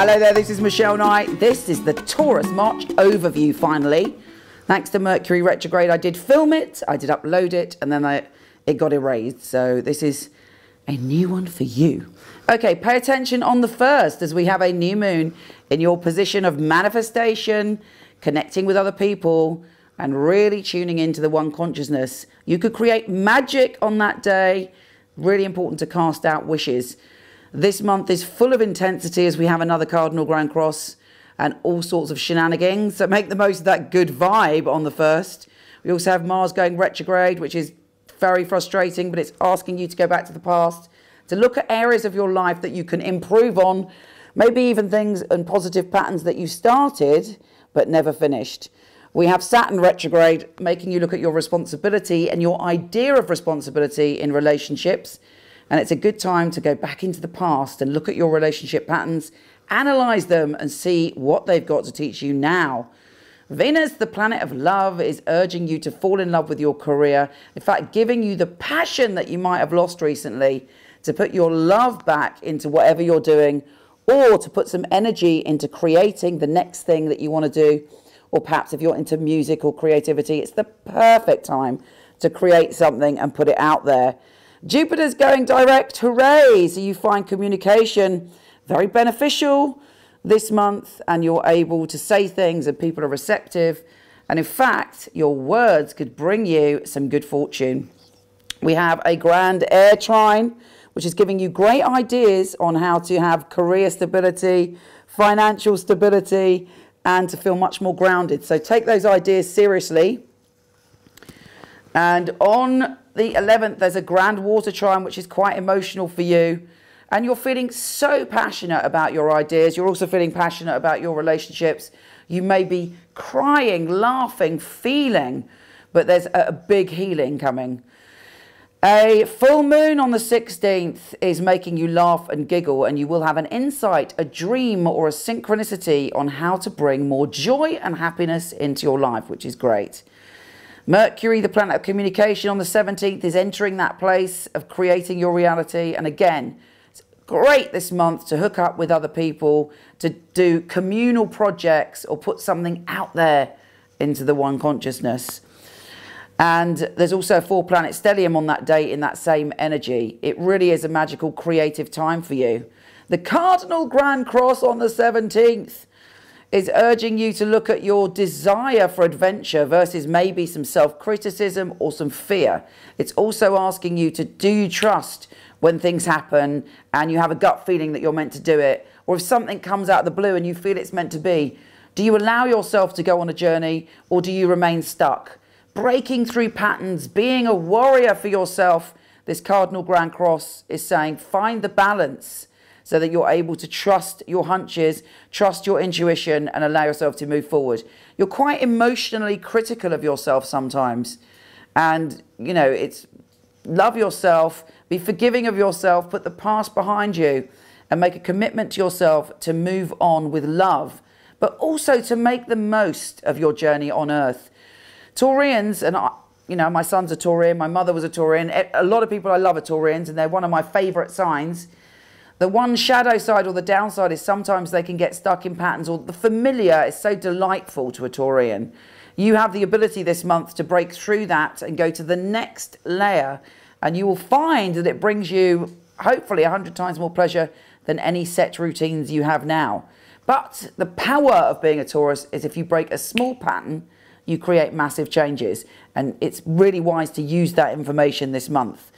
Hello there, this is Michele Knight. This is the Taurus March overview finally. Thanks to Mercury retrograde, I did film it, I did upload it, and then it got erased. So this is a new one for you. Okay, pay attention on the 1st as we have a new moon in your position of manifestation, connecting with other people, and really tuning into the one consciousness. You could create magic on that day. Really important to cast out wishes. This month is full of intensity as we have another cardinal grand cross and all sorts of shenanigans. So make the most of that good vibe on the 1st. We also have Mars going retrograde, which is very frustrating, but it's asking you to go back to the past, to look at areas of your life that you can improve on, maybe even things and positive patterns that you started but never finished. We have Saturn retrograde, making you look at your responsibility and your idea of responsibility in relationships. And it's a good time to go back into the past and look at your relationship patterns, analyze them and see what they've got to teach you now. Venus, the planet of love, is urging you to fall in love with your career. In fact, giving you the passion that you might have lost recently, to put your love back into whatever you're doing, or to put some energy into creating the next thing that you want to do. Or perhaps if you're into music or creativity, it's the perfect time to create something and put it out there. Jupiter's going direct, hooray! So you find communication very beneficial this month, and you're able to say things and people are receptive. And in fact, your words could bring you some good fortune. We have a grand air trine, which is giving you great ideas on how to have career stability, financial stability, and to feel much more grounded. So take those ideas seriously. And on the 11th, there's a grand water trine, which is quite emotional for you. And you're feeling so passionate about your ideas. You're also feeling passionate about your relationships. You may be crying, laughing, feeling, but there's a big healing coming. A full moon on the 16th is making you laugh and giggle, and you will have an insight, a dream, or a synchronicity on how to bring more joy and happiness into your life, which is great. Mercury, the planet of communication, on the 17th is entering that place of creating your reality. And again, it's great this month to hook up with other people, to do communal projects or put something out there into the one consciousness. And there's also a 4-planet stellium on that day in that same energy. It really is a magical creative time for you. The cardinal grand cross on the 17th is urging you to look at your desire for adventure versus maybe some self-criticism or some fear. It's also asking you to, do you trust when things happen and you have a gut feeling that you're meant to do it? Or if something comes out of the blue and you feel it's meant to be, do you allow yourself to go on a journey, or do you remain stuck? Breaking through patterns, being a warrior for yourself. This cardinal grand cross is saying find the balance so that you're able to trust your hunches, trust your intuition, and allow yourself to move forward. You're quite emotionally critical of yourself sometimes. And, you know, it's love yourself, be forgiving of yourself, put the past behind you, and make a commitment to yourself to move on with love, but also to make the most of your journey on earth. Taurians, and you know, my son's a Taurian, my mother was a Taurian. A lot of people I love are Taurians, and they're one of my favourite signs. The one shadow side or the downside is sometimes they can get stuck in patterns, or the familiar is so delightful to a Taurian. You have the ability this month to break through that and go to the next layer, and you will find that it brings you hopefully 100 times more pleasure than any set routines you have now. But the power of being a Taurus is if you break a small pattern, you create massive changes, and it's really wise to use that information this month.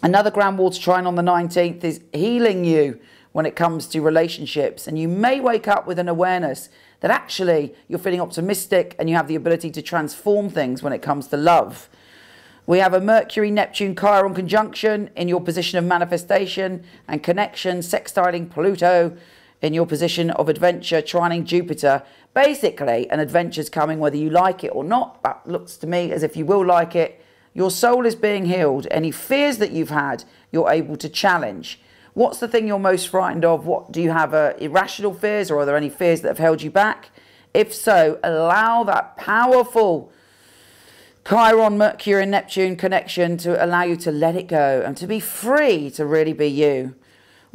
Another grand water trine on the 19th is healing you when it comes to relationships, and you may wake up with an awareness that actually you're feeling optimistic and you have the ability to transform things when it comes to love. We have a Mercury-Neptune-Chiron conjunction in your position of manifestation and connection, sextiling Pluto in your position of adventure, trining Jupiter. Basically, an adventure's coming whether you like it or not. That looks to me as if you will like it. Your soul is being healed. Any fears that you've had, you're able to challenge. What's the thing you're most frightened of? What do you have, irrational fears, or are there any fears that have held you back? If so, allow that powerful Chiron, Mercury and Neptune connection to allow you to let it go and to be free to really be you.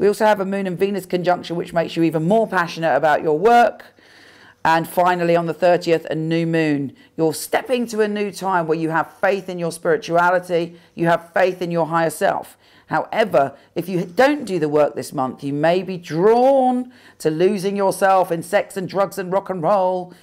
We also have a Moon and Venus conjunction, which makes you even more passionate about your work. And finally, on the 30th, a new moon. You're stepping to a new time where you have faith in your spirituality, you have faith in your higher self. However, if you don't do the work this month, you may be drawn to losing yourself in sex and drugs and rock and roll,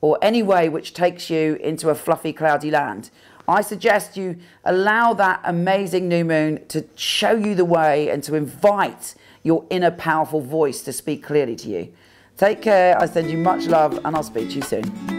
or any way which takes you into a fluffy, cloudy land. I suggest you allow that amazing new moon to show you the way and to invite your inner powerful voice to speak clearly to you. Take care, I send you much love, and I'll speak to you soon.